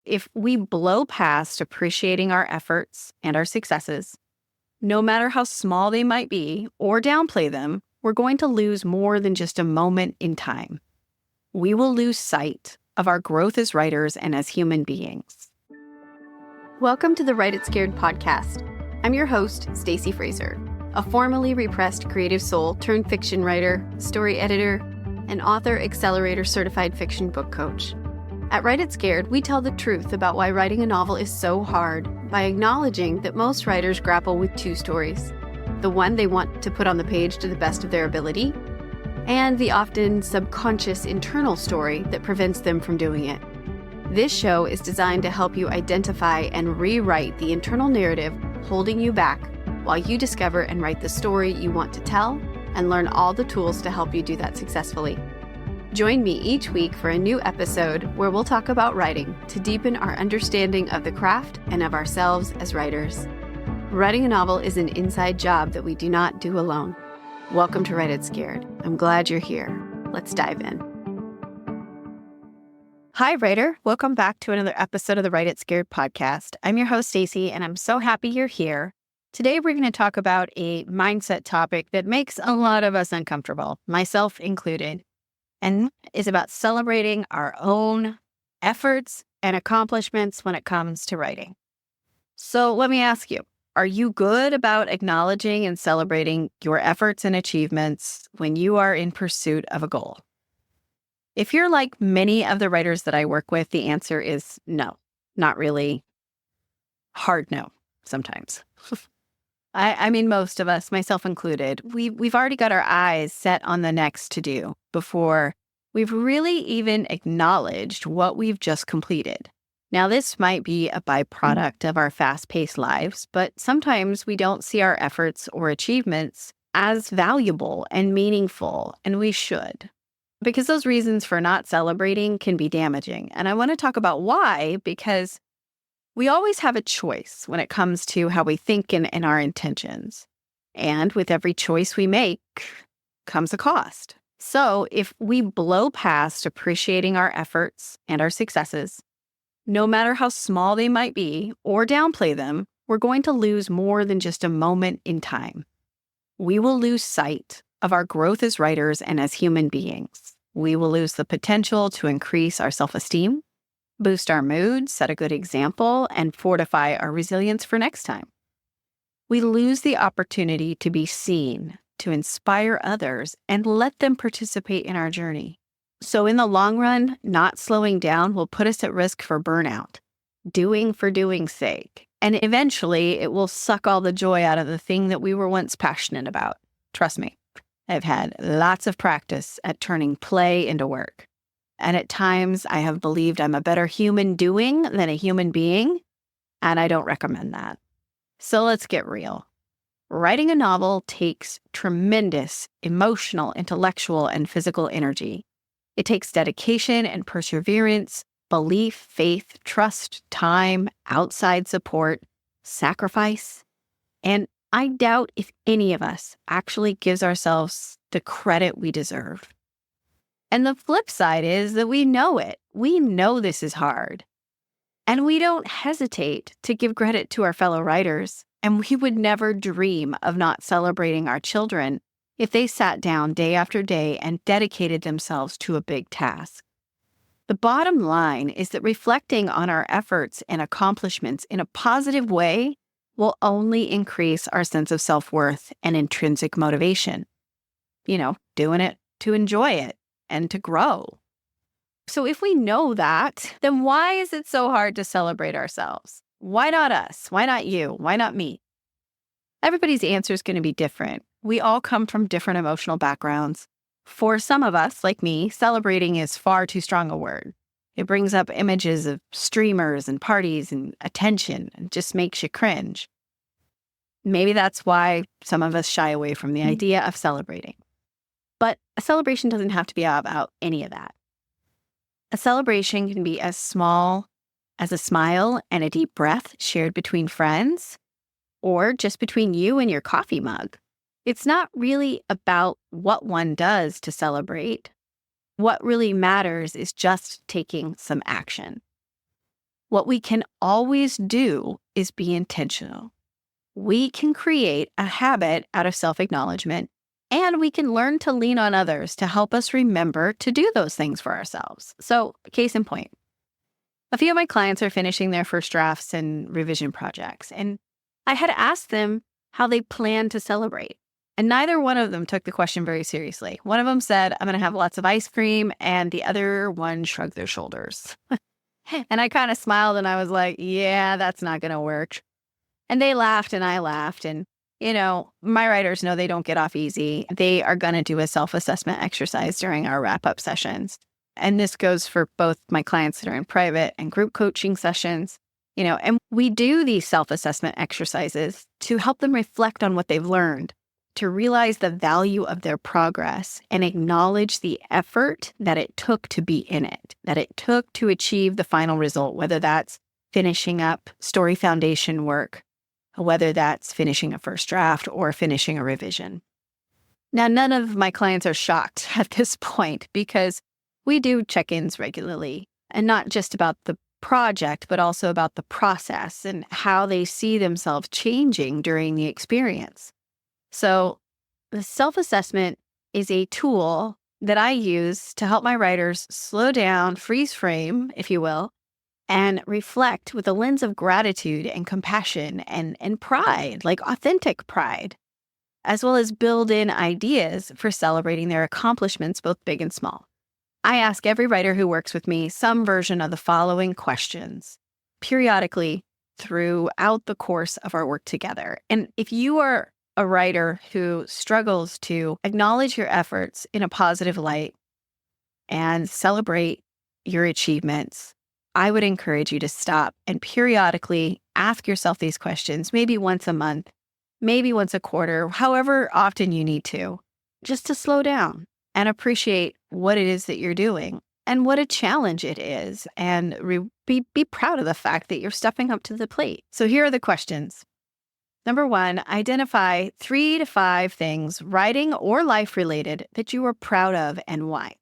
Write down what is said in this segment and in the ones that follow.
if we blow past appreciating our efforts and our successes, no matter how small they might be or downplay them, we're going to lose more than just a moment in time. We will lose sight of our growth as writers and as human beings. Welcome to the Write It Scared podcast. I'm your host, Stacey Fraser, a formerly repressed creative soul turned fiction writer, story editor, and author accelerator certified fiction book coach. At Write It Scared, we tell the truth about why writing a novel is so hard by acknowledging that most writers grapple with two stories: the one they want to put on the page to the best of their ability, and the often subconscious internal story that prevents them from doing it. This show is designed to help you identify and rewrite the internal narrative holding you back while you discover and write the story you want to tell and learn all the tools to help you do that successfully. Join me each week for a new episode where we'll talk about writing to deepen our understanding of the craft and of ourselves as writers. Writing a novel is an inside job that we do not do alone. Welcome to Write It Scared. I'm glad you're here. Let's dive in. Hi, writer. Welcome back to another episode of the Write It Scared podcast. I'm your host, Stacey, and I'm so happy you're here. Today, we're going to talk about a mindset topic that makes a lot of us uncomfortable, myself included, and is about celebrating our own efforts and accomplishments when it comes to writing. So let me ask you, are you good about acknowledging and celebrating your efforts and achievements when you are in pursuit of a goal? If you're like many of the writers that I work with, the answer is no, not really. Hard no, sometimes. I mean, most of us, myself included, we've already got our eyes set on the next to do before we've really even acknowledged what we've just completed. Now, this might be a byproduct of our fast-paced lives, but sometimes we don't see our efforts or achievements as valuable and meaningful, and we should. Because those reasons for not celebrating can be damaging. And I want to talk about why, because we always have a choice when it comes to how we think and our intentions. And with every choice we make comes a cost. So if we blow past appreciating our efforts and our successes, no matter how small they might be or downplay them, we're going to lose more than just a moment in time. We will lose sight of our growth as writers and as human beings. We will lose the potential to increase our self-esteem, boost our mood, set a good example, and fortify our resilience for next time. We lose the opportunity to be seen, to inspire others, and let them participate in our journey. So in the long run, not slowing down will put us at risk for burnout, doing for doing's sake. And eventually, it will suck all the joy out of the thing that we were once passionate about. Trust me, I've had lots of practice at turning play into work. And at times, I have believed I'm a better human doing than a human being, and I don't recommend that. So let's get real. Writing a novel takes tremendous emotional, intellectual, and physical energy. It takes dedication and perseverance, belief, faith, trust, time, outside support, sacrifice, and I doubt if any of us actually gives ourselves the credit we deserve. And the flip side is that we know it. We know this is hard. And we don't hesitate to give credit to our fellow writers. And we would never dream of not celebrating our children if they sat down day after day and dedicated themselves to a big task. The bottom line is that reflecting on our efforts and accomplishments in a positive way will only increase our sense of self-worth and intrinsic motivation. Doing it to enjoy it and to grow. So if we know that, then why is it so hard to celebrate ourselves? Why not us? Why not you? Why not me? Everybody's answer is going to be different. We all come from different emotional backgrounds. For some of us, like me, celebrating is far too strong a word. It brings up images of streamers and parties and attention and just makes you cringe. Maybe that's why some of us shy away from the idea of celebrating. But a celebration doesn't have to be about any of that. A celebration can be as small as a smile and a deep breath shared between friends, or just between you and your coffee mug. It's not really about what one does to celebrate. What really matters is just taking some action. What we can always do is be intentional. We can create a habit out of self-acknowledgement, and we can learn to lean on others to help us remember to do those things for ourselves. So, case in point, a few of my clients are finishing their first drafts and revision projects, and I had asked them how they plan to celebrate. And neither one of them took the question very seriously. One of them said, I'm going to have lots of ice cream, and the other one shrugged their shoulders. And I kind of smiled and I was like, yeah, that's not going to work. And they laughed and I laughed. And, my writers know they don't get off easy. They are going to do a self-assessment exercise during our wrap-up sessions. And this goes for both my clients that are in private and group coaching sessions. And we do these self-assessment exercises to help them reflect on what they've learned, to realize the value of their progress and acknowledge the effort that it took to be in it, that it took to achieve the final result, whether that's finishing up story foundation work, whether that's finishing a first draft or finishing a revision. Now, none of my clients are shocked at this point because we do check-ins regularly, and not just about the project, but also about the process and how they see themselves changing during the experience. So the self-assessment is a tool that I use to help my writers slow down, freeze frame, if you will, and reflect with a lens of gratitude and compassion and pride, like authentic pride, as well as build in ideas for celebrating their accomplishments, both big and small. I ask every writer who works with me some version of the following questions periodically throughout the course of our work together. And if you are a writer who struggles to acknowledge your efforts in a positive light and celebrate your achievements, I would encourage you to stop and periodically ask yourself these questions, maybe once a month, maybe once a quarter, however often you need to, just to slow down and appreciate what it is that you're doing and what a challenge it is, and be proud of the fact that you're stepping up to the plate. So here are the questions. Number 1, identify 3 to 5 things, writing or life-related, that you are proud of and why.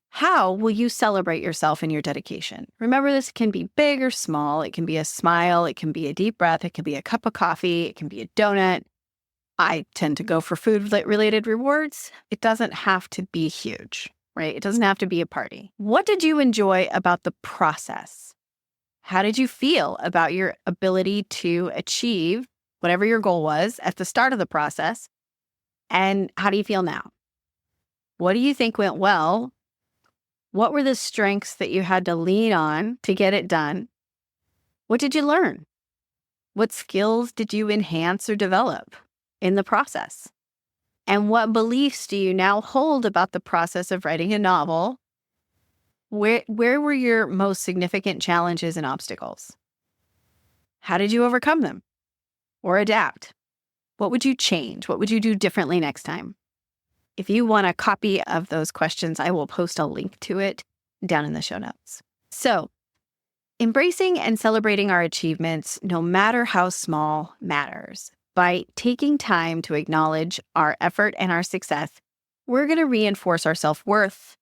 How will you celebrate yourself in your dedication? Remember, this can be big or small. It can be a smile. It can be a deep breath. It can be a cup of coffee. It can be a donut. I tend to go for food-related rewards. It doesn't have to be huge, right? It doesn't have to be a party. What did you enjoy about the process? How did you feel about your ability to achieve whatever your goal was at the start of the process? And how do you feel now? What do you think went well? What were the strengths that you had to lean on to get it done? What did you learn? What skills did you enhance or develop in the process? And what beliefs do you now hold about the process of writing a novel? Where were your most significant challenges and obstacles? How did you overcome them or adapt? What would you change? What would you do differently next time? If you want a copy of those questions, I will post a link to it down in the show notes. So, embracing and celebrating our achievements, no matter how small, matters. By taking time to acknowledge our effort and our success, we're going to reinforce our self-worth,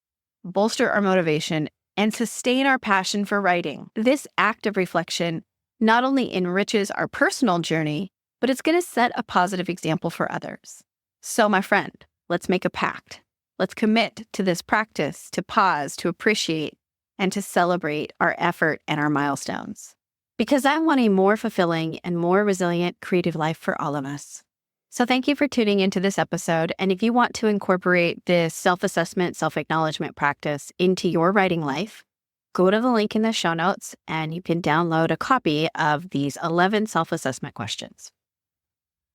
bolster our motivation, and sustain our passion for writing. This act of reflection not only enriches our personal journey, but it's going to set a positive example for others. So, my friend, let's make a pact. Let's commit to this practice, to pause, to appreciate, and to celebrate our effort and our milestones. Because I want a more fulfilling and more resilient creative life for all of us. So thank you for tuning into this episode. And if you want to incorporate this self-assessment, self-acknowledgement practice into your writing life, go to the link in the show notes and you can download a copy of these 11 self-assessment questions.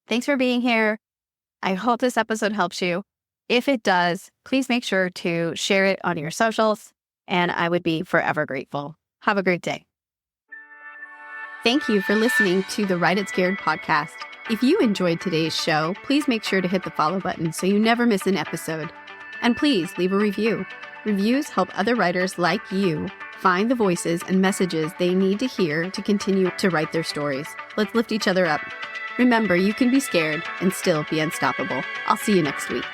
Thanks for being here. I hope this episode helps you. If it does, please make sure to share it on your socials, and I would be forever grateful. Have a great day. Thank you for listening to the Write It Scared podcast. If you enjoyed today's show, please make sure to hit the follow button so you never miss an episode. And please leave a review. Reviews help other writers like you find the voices and messages they need to hear to continue to write their stories. Let's lift each other up. Remember, you can be scared and still be unstoppable. I'll see you next week.